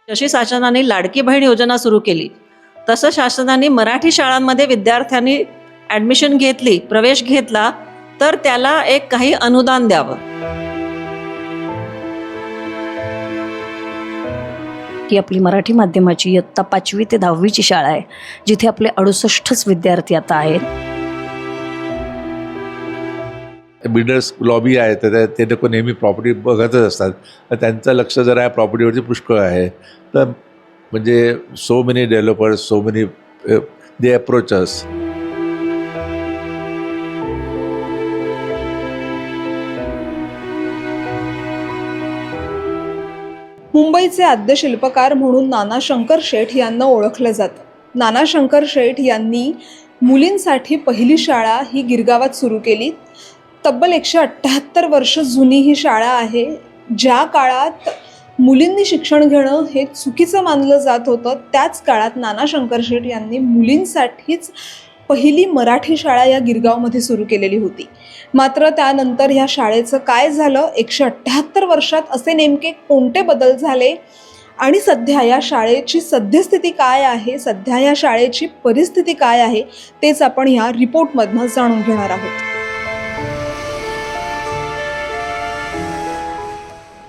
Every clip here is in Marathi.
जशी शासनाने लाडकी बहीण योजना सुरू केली तसं शासनाने मराठी शाळांमध्ये विद्यार्थ्यांनी ॲडमिशन घेतली, प्रवेश घेतला तर त्याला एक काही अनुदान द्यावं. ही आपली मराठी माध्यमाची इयत्ता 5वी ते 10वीची शाळा आहे, जिथे आपले 68च विद्यार्थी आता आहेत. बिल्डर्स लॉबी आहे तर ते लोक नेहमी प्रॉपर्टी बघतच असतात. तर त्यांचं लक्ष जरा या प्रॉपर्टीवरती पुष्कळ आहे. तर म्हणजे so many developers, so many they approach अस. मुंबईचे आद्य शिल्पकार म्हणून नाना शंकर शेठ यांना ओळखलं जातं. नाना शंकर शेठ यांनी मुलींसाठी पहिली शाळा ही गिरगावात सुरू केली. तब्बल 178 वर्ष जुनी ही शाळा आहे. ज्या काळात मुलींनी शिक्षण घेणं हे चुकीचं मानलं जात होतं, त्याच काळात नाना शंकर शेठ यांनी मुलींसाठीच पहिली मराठी शाळा या गिरगावमध्ये सुरू केलेली होती. मात्र त्यानंतर ह्या शाळेचं काय झालं, 178 वर्षात असे नेमके कोणते बदल झाले आणि सध्या या शाळेची सद्यस्थिती काय आहे, सध्या या शाळेची परिस्थिती काय आहे, तेच आपण ह्या रिपोर्टमधनं जाणून घेणार आहोत.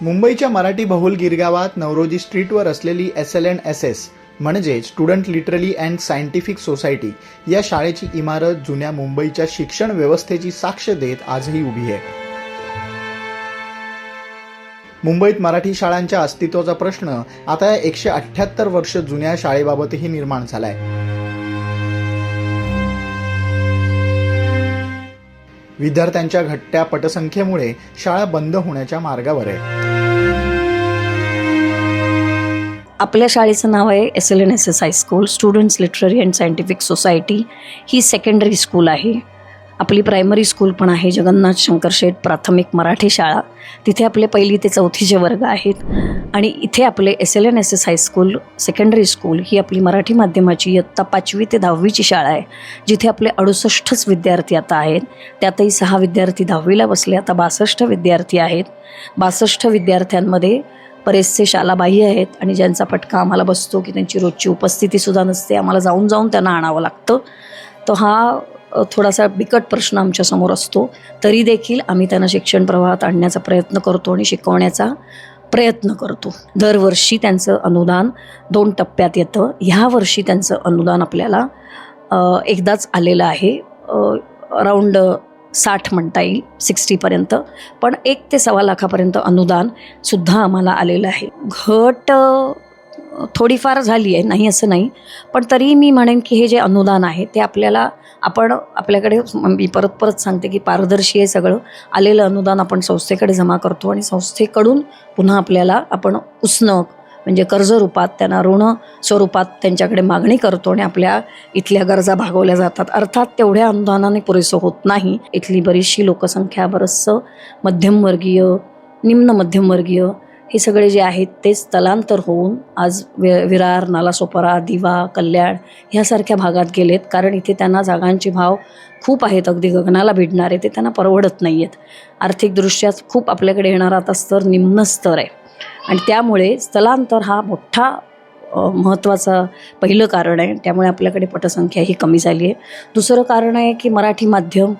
मुंबईच्या मराठी बहुल गिरगावात नवरोजी स्ट्रीटवर असलेली SLNSS म्हणजे student literally and scientific society या शाळेची इमारत जुन्या मुंबईच्या शिक्षण व्यवस्थेची साक्ष देत आजही उभी आहे. मुंबईत मराठी शाळांच्या अस्तित्वाचा प्रश्न आता या 178 वर्ष जुन्या शाळेबाबतही निर्माण झालाय. विद्यार्थ्यांच्या घटत्या पटसंख्येमुळे शाळा बंद होण्याच्या मार्गावर आहे. आपल्या शाळेचं नाव आहे SLNSS high school, students literary and scientific society. He secondary school आहे. आपली प्रायमरी स्कूल पण आहे, जगन्नाथ शंकर शेठ प्राथमिक मराठी शाळा. तिथे आपले 1ली ते 4थीचे वर्ग आहेत. आणि इथे आपले SLNSS हायस्कूल सेकंडरी स्कूल ही आपली मराठी माध्यमाची इयत्ता 5वी ते 10वीची शाळा आहे, जिथे आपले 68च विद्यार्थी आता आहेत. त्यातही 6 विद्यार्थी 10वीला बसले. आता 62 विद्यार्थी आहेत. 62 विद्यार्थ्यांमध्ये बरेचसे शालाबाह्य आहेत आणि ज्यांचा फटका आम्हाला बसतो की त्यांची रोजची उपस्थितीसुद्धा नसते, आम्हाला जाऊन जाऊन त्यांना आणावं लागतं. तो हा थोडासा बिकट प्रश्न आमच्यासमोर असतो. तरी देखील आम्ही त्यांना शिक्षण प्रवाहात आणण्याचा प्रयत्न करतो आणि शिकवण्याचा प्रयत्न करतो. दरवर्षी त्यांचं अनुदान 2 टप्प्यात येतं. ह्या वर्षी त्यांचं अनुदान आपल्याला एकदाच आलेलं आहे. अराऊंड 60 म्हणता येईल, 60पर्यंत. पण 1 ते 1.25 लाखापर्यंत अनुदानसुद्धा आम्हाला आलेलं आहे. घट थोडीफार झाली आहे, नाही असं नाही. पण तरी मी म्हणेन की हे जे अनुदान आहे ते आपल्याकडे मी परत सांगते की पारदर्शी आहे सगळं. आलेलं अनुदान आपण संस्थेकडे जमा करतो आणि संस्थेकडून पुन्हा आपल्याला आपण उसणं म्हणजे कर्ज रूपात त्यांना ऋण स्वरूपात त्यांच्याकडे मागणी करतो आणि आपल्या इथल्या गरजा भागवल्या जातात. अर्थात तेवढ्या अनुदानाने पुरेसं होत नाही. इथली बरीचशी लोकसंख्या, बरंचसं मध्यमवर्गीय, निम्न मध्यमवर्गीय हे सगळे जे आहेत ते स्थलांतर होऊन आज विरार, नालासोपारा, दिवा, कल्याण ह्यासारख्या भागात गेलेत. कारण इथे त्यांना जागांचे भाव खूप आहेत, अगदी गगनाला भिडणारे. ते त्यांना परवडत नाही आहेत. आर्थिकदृष्ट्या खूप आपल्याकडे येणारा आता स्तर निम्न स्तर आहे आणि त्यामुळे स्थलांतर हा मोठा महत्त्वाचा पहिलं कारण आहे. त्यामुळे आपल्याकडे पटसंख्या ही कमी झाली आहे. दुसरं कारण आहे की मराठी माध्यम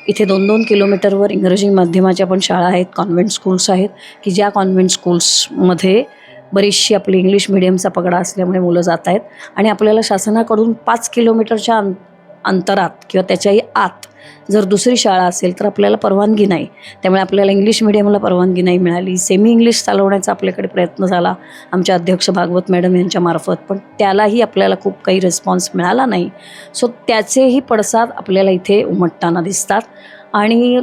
इथे 2-2 किलोमीटरवर इंग्रजी माध्यमाच्या पण शाळा आहेत, कॉन्व्हेंट स्कूल्स आहेत की ज्या कॉन्व्हेंट स्कूल्समध्ये बरीचशी आपली इंग्लिश मिडियमचा पगडा असल्यामुळे मुलं जात आहेत. आणि आपल्याला शासनाकडून 5 किलोमीटरच्या अंतरात किंवा त्याच्याही आत जर दुसरी शाळा असेल तर आपल्याला परवानगी नाही. त्यामुळे आपल्याला इंग्लिश मिडियमला परवानगी नाही मिळाली. सेमी इंग्लिश चालवण्याचा आपल्याकडे प्रयत्न झाला आमच्या अध्यक्ष भागवत मॅडम यांच्यामार्फत, पण त्यालाही आपल्याला खूप काही रिस्पॉन्स मिळाला नाही. सो त्याचेही पडसाद आपल्याला इथे उमटताना दिसतात. आणि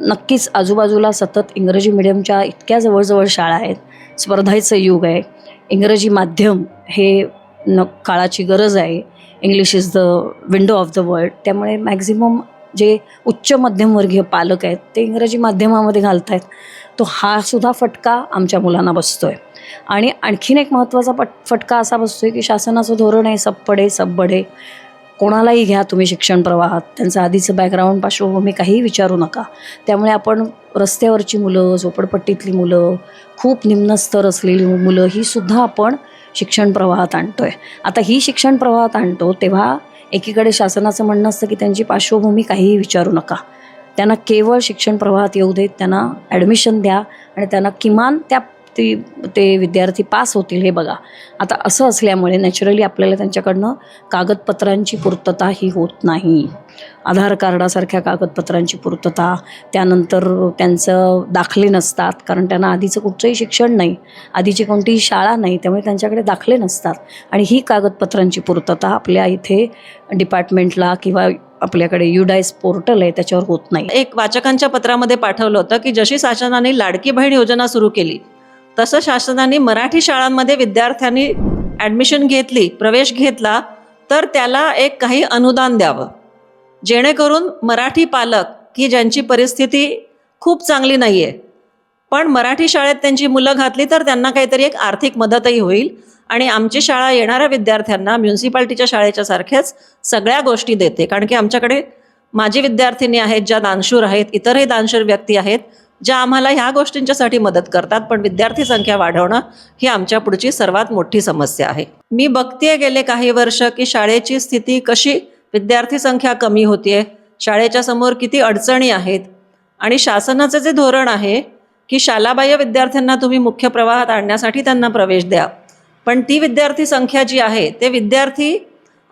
नक्कीच आजूबाजूला सतत इंग्रजी मिडियमच्या इतक्या जवळजवळ शाळा आहेत. स्पर्धाचं युग आहे. इंग्रजी माध्यम हे काळाची गरज आहे. English is the window of the world. त्यामुळे मॅक्झिमम जे उच्च मध्यमवर्गीय पालक आहेत ते इंग्रजी माध्यमामध्ये घालत आहेत. तो हा सुद्धा फटका आमच्या मुलांना बसतो आहे. आणि आणखीन एक महत्त्वाचा फटका असा बसतो आहे की शासनाचं धोरण आहे सब पडे सब बडे. कोणालाही घ्या तुम्ही शिक्षण प्रवाहात, त्यांचं आधीचं बॅकग्राऊंड पार्श्वभूमी काहीही विचारू नका. त्यामुळे आपण रस्त्यावरची मुलं, झोपडपट्टीतली मुलं, खूप निम्न स्तर असलेली मुलं ही सुद्धा आपण शिक्षण प्रवाहात आणतो आहे. आता ही शिक्षण प्रवाहात आणतो तेव्हा एकीकडे शासनाचं म्हणणं असतं की त्यांची पार्श्वभूमी काहीही विचारू नका, त्यांना केवळ शिक्षण प्रवाहात येऊ देत, त्यांना ॲडमिशन द्या आणि त्यांना किमान ते विद्यार्थी पास होतील हे बघा. आता असं असल्यामुळे नॅचरली आपल्याला त्यांच्याकडनं कागदपत्रांची पूर्तता ही होत नाही. आधार कार्डासारख्या कागदपत्रांची पूर्तता, त्यानंतर त्यांचं दाखले नसतात, कारण त्यांना आधीचं कुठचंही शिक्षण नाही, आधीची कोणतीही शाळा नाही, त्यामुळे त्यांच्याकडे दाखले नसतात. आणि ही कागदपत्रांची पूर्तता आपल्या इथे डिपार्टमेंटला किंवा आपल्याकडे युडायस पोर्टल आहे त्याच्यावर होत नाही. एक वाचकांच्या पत्रामध्ये पाठवलं होतं की जशी शासनाने लाडकी बहीण योजना सुरू केली तसं शासनाने मराठी शाळांमध्ये विद्यार्थ्यांनी ॲडमिशन घेतली, प्रवेश घेतला, तर त्याला एक काही अनुदान द्यावं, जेणेकरून मराठी पालक की ज्यांची परिस्थिती खूप चांगली नाही आहे पण मराठी शाळेत त्यांची मुलं घातली तर त्यांना काहीतरी एक आर्थिक मदतही होईल आणि आमची शाळा येणाऱ्या विद्यार्थ्यांना म्युन्सिपाल्टीच्या शाळेच्या सारख्याच सगळ्या गोष्टी देते. कारण की आमच्याकडे माजी विद्यार्थिनी आहेत ज्या दानशूर आहेत, इतरही दानशूर व्यक्ती आहेत ज्या आम्हाला ह्या गोष्टींच्यासाठी मदत करतात, पण विद्यार्थी संख्या वाढवणं ही आमच्या पुढची सर्वात मोठी समस्या आहे. मी बघतेय गेले काही वर्ष की शाळेची स्थिती कशी, विद्यार्थी संख्या कमी होतीये, शाळेच्या समोर किती अडचणी आहेत आणि शासनाचं जे धोरण आहे की शालाबाह्य विद्यार्थ्यांना तुम्ही मुख्य प्रवाहात आणण्यासाठी त्यांना प्रवेश द्या, पण ती विद्यार्थी संख्या जी आहे ते विद्यार्थी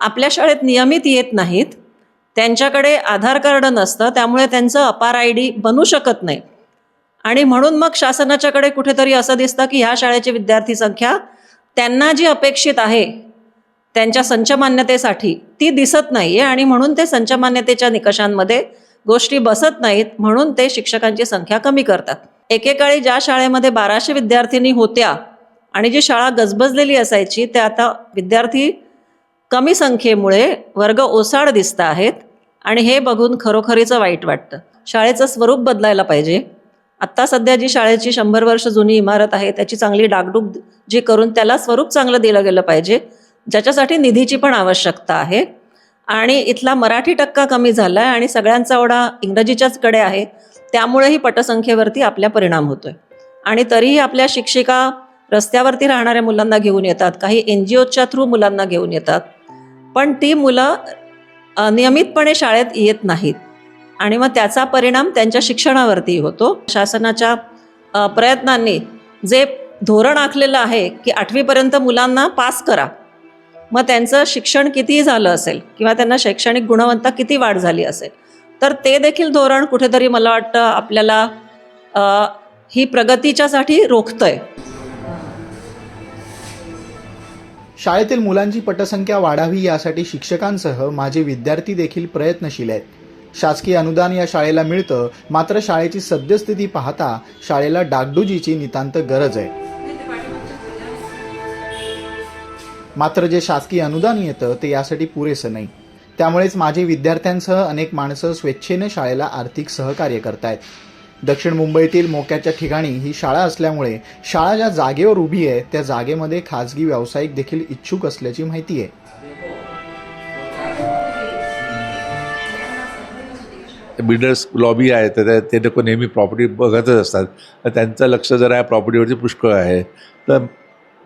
आपल्या शाळेत नियमित येत नाहीत, त्यांच्याकडे आधार कार्ड नसतं, त्यामुळे त्यांचं अपार ID बनू शकत नाही आणि म्हणून मग शासनाच्याकडे कुठेतरी असं दिसतं की ह्या शाळेची विद्यार्थी संख्या त्यांना जी अपेक्षित आहे त्यांच्या संच मान्यतेसाठी ती दिसत नाही आहे आणि म्हणून ते संच मान्यतेच्या निकषांमध्ये गोष्टी बसत नाहीत, म्हणून ते शिक्षकांची संख्या कमी करतात. एकेकाळी ज्या शाळेमध्ये 1200 विद्यार्थिनी होत्या आणि जी शाळा गजबजलेली असायची ते आता विद्यार्थी कमी संख्येमुळे वर्ग ओसाड दिसत आहेत आणि हे बघून खरोखरीचं वाईट वाटतं. शाळेचं स्वरूप बदलायला पाहिजे. आत्ता सध्या जी शाळेची 100 वर्ष जुनी इमारत आहे त्याची चांगली डागडूग जी करून त्याला स्वरूप चांगलं दिलं गेलं पाहिजे, ज्याच्यासाठी निधीची पण आवश्यकता आहे. आणि इथला मराठी टक्का कमी झाला आहे आणि सगळ्यांचा ओढा इंग्रजीच्याच कडे आहे, त्यामुळेही पटसंख्येवरती आपल्या परिणाम होतो आहे. आणि तरीही आपल्या शिक्षिका रस्त्यावरती राहणाऱ्या मुलांना घेऊन येतात, काही NGOच्या थ्रू मुलांना घेऊन येतात, पण ती मुलं नियमितपणे शाळेत येत नाहीत आणि मग त्याचा परिणाम त्यांच्या शिक्षणावरती होतो. शासनाच्या प्रयत्नांनी जे धोरण आखलेलं आहे की 8वीपर्यंत मुलांना पास करा, मग त्यांचं शिक्षण कितीही झालं असेल किंवा त्यांना शैक्षणिक गुणवत्ता किती वाढ झाली असेल, तर ते देखील धोरण कुठेतरी मला वाटतं आपल्याला ही प्रगतीच्यासाठी रोखतंय. शाळेतील मुलांची पटसंख्या वाढावी यासाठी शिक्षकांसह माझे विद्यार्थी देखील प्रयत्नशील आहेत. शासकीय अनुदान या शाळेला मिळतं, मात्र शाळेची सद्यस्थिती पाहता शाळेला डागडुजीची नितांत गरज आहे. मात्र जे शासकीय अनुदान येतं ते यासाठी पुरेसं नाही. त्यामुळेच माझे विद्यार्थ्यांसह अनेक माणसं स्वेच्छेने शाळेला आर्थिक सहकार्य करतायत. दक्षिण मुंबईतील मोक्याच्या ठिकाणी ही शाळा असल्यामुळे शाळा ज्या जागेवर उभी आहे त्या जागेमध्ये खाजगी व्यावसायिक देखील इच्छुक असल्याची माहिती आहे. बिल्डर्स लॉबी आहे तर ते लोक नेहमी प्रॉपर्टी बघतच असतात, तर त्यांचं लक्ष जर या प्रॉपर्टीवरती पुष्कळ आहे. तर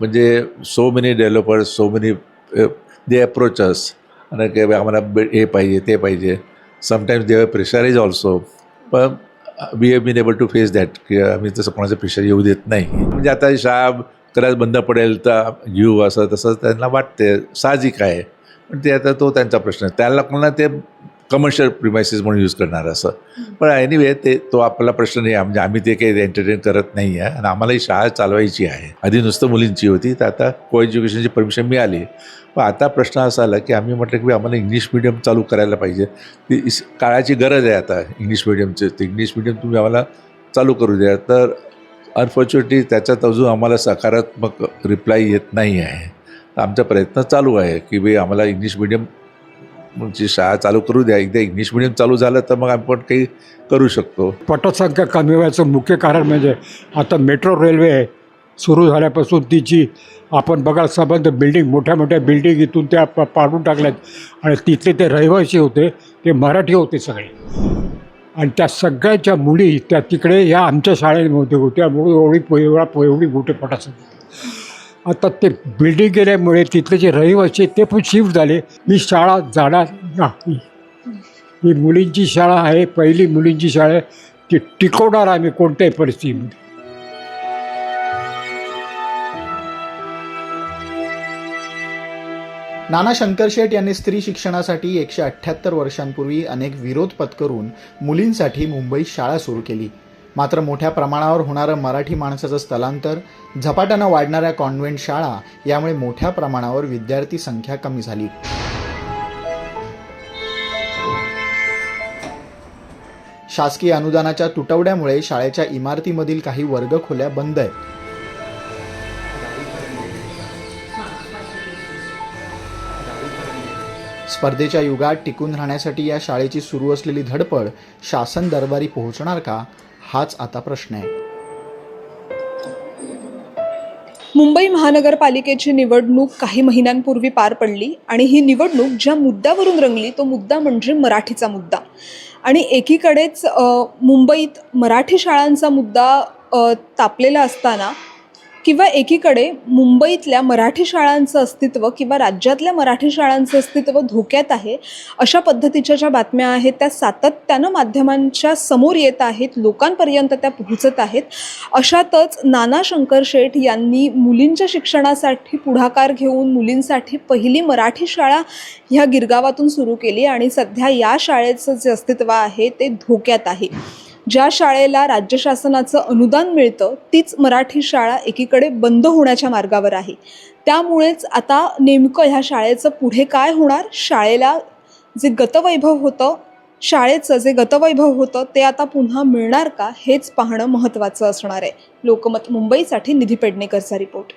म्हणजे so many developers, so many they approaches आणि आम्हाला हे पाहिजे ते पाहिजे. Sometimes they have pressurize also, पण we have been able to face that की आम्ही तसं कोणाचं प्रेशर येऊ देत नाही. म्हणजे आता शाळा करायला बंद पडेल तर घेऊ असं तसं त्यांना वाटते, साहजिक आहे, पण ते आता तो त्यांचा प्रश्न आहे. त्याला कोणाला ते कमर्शियल प्रिमायसेस म्हणून यूज करणार असं. पण एनिवे तो आपला प्रश्न नाही, म्हणजे आम्ही ते काही एंटरटेन करत नाही आहे आणि आम्हाला ही शाळा चालवायची आहे. आधी नुसतं मुलींची होती, तर आता को एज्युकेशनची परमिशन मिळाली. पण आता प्रश्न असा आला की आम्ही म्हटलं की आम्हाला इंग्लिश मिडियम चालू करायला पाहिजे, ती काळाची गरज आहे आता इंग्लिश मिडियमचं. ते इंग्लिश मिडियम तुम्ही आम्हाला चालू करू द्या. तर अनफॉर्च्युनेटली त्याच्यात अजून आम्हाला सकारात्मक रिप्लाय येत नाही आहे. आमचा प्रयत्न चालू आहे की बी आम्हाला इंग्लिश मिडियम ची शाळा चालू करू द्या. एकदा इंग्लिश मिडियम चालू झालं तर मग आपण काही करू शकतो. पटसंख्या कमी व्हायचं मुख्य कारण म्हणजे आता मेट्रो रेल्वे सुरू झाल्यापासून तिची आपण बघायला संबंध बिल्डिंग, मोठ्या मोठ्या बिल्डिंग इथून त्या पाडून टाकल्यात आणि तिथले ते रहिवासी होते ते मराठी होते सगळे, आणि त्या सगळ्याच्या मुली त्या तिकडे या आमच्या शाळेमध्ये होत्या. एवढी मोठी पटसंख्या आता ते बिल्डिंग गेल्यामुळे तिथले जे रहिवासी ते पण शिफ्ट झाले. ही शाळा जाणार नाही. ही मुलींची शाळा आहे, पहिली मुलींची शाळा आहे. ती टिकवणार आम्ही कोणत्याही परिस्थितीमध्ये. नाना शंकरशेठ यांनी स्त्री शिक्षणासाठी 178 वर्षांपूर्वी अनेक विरोध पत्करून मुलींसाठी मुंबईत शाळा सुरू केली. मात्र मोठ्या प्रमाणावर होणारं मराठी माणसाचं स्थलांतर, झपाट्यानं वाढणाऱ्या कॉन्व्हेंट शाळा यामुळे मोठ्या प्रमाणावर विद्यार्थी संख्या कमी झाली. शासकीय अनुदानाच्या तुटवड्यामुळे शाळेच्या इमारतीमधील काही वर्गखोल्या बंद आहेत. स्पर्धेच्या युगात टिकून राहण्यासाठी या शाळेची सुरू असलेली धडपड शासन दरबारी पोहोचणार का, हाच आता प्रश्न आहे. मुंबई महानगरपालिकेची निवडणूक काही महिन्यांपूर्वी पार पडली आणि ही निवडणूक ज्या मुद्द्यावरून रंगली तो मुद्दा म्हणजे मराठीचा मुद्दा. आणि एकीकडेच मुंबईत मराठी शाळांचा मुद्दा तापलेला असताना किंवा एकीकडे मुंबईतल्या मराठी शाळांचं अस्तित्व किंवा राज्यातल्या मराठी शाळांचं अस्तित्व धोक्यात आहे, अशा पद्धतीच्या ज्या बातम्या आहेत त्या सातत्यानं माध्यमांच्या समोर येत आहेत, लोकांपर्यंत त्या पोहोचत आहेत. अशातच नाना शंकरशेठ यांनी मुलींच्या शिक्षणासाठी पुढाकार घेऊन मुलींसाठी पहिली मराठी शाळा ह्या गिरगावातून सुरू केली आणि सध्या या शाळेचं जे अस्तित्व आहे ते धोक्यात आहे. ज्या शाळेला राज्य शासनाचं अनुदान मिळतं तीच मराठी शाळा एकीकडे बंद होण्याच्या मार्गावर आहे. त्यामुळेच आता नेमकं ह्या शाळेचं पुढे काय होणार, शाळेला जे गतवैभव होतं, शाळेचं जे गतवैभव होतं ते आता पुन्हा मिळणार का, हेच पाहणं महत्त्वाचं असणार आहे. लोकमत मुंबईसाठी निधी पेडणेकरचा रिपोर्ट.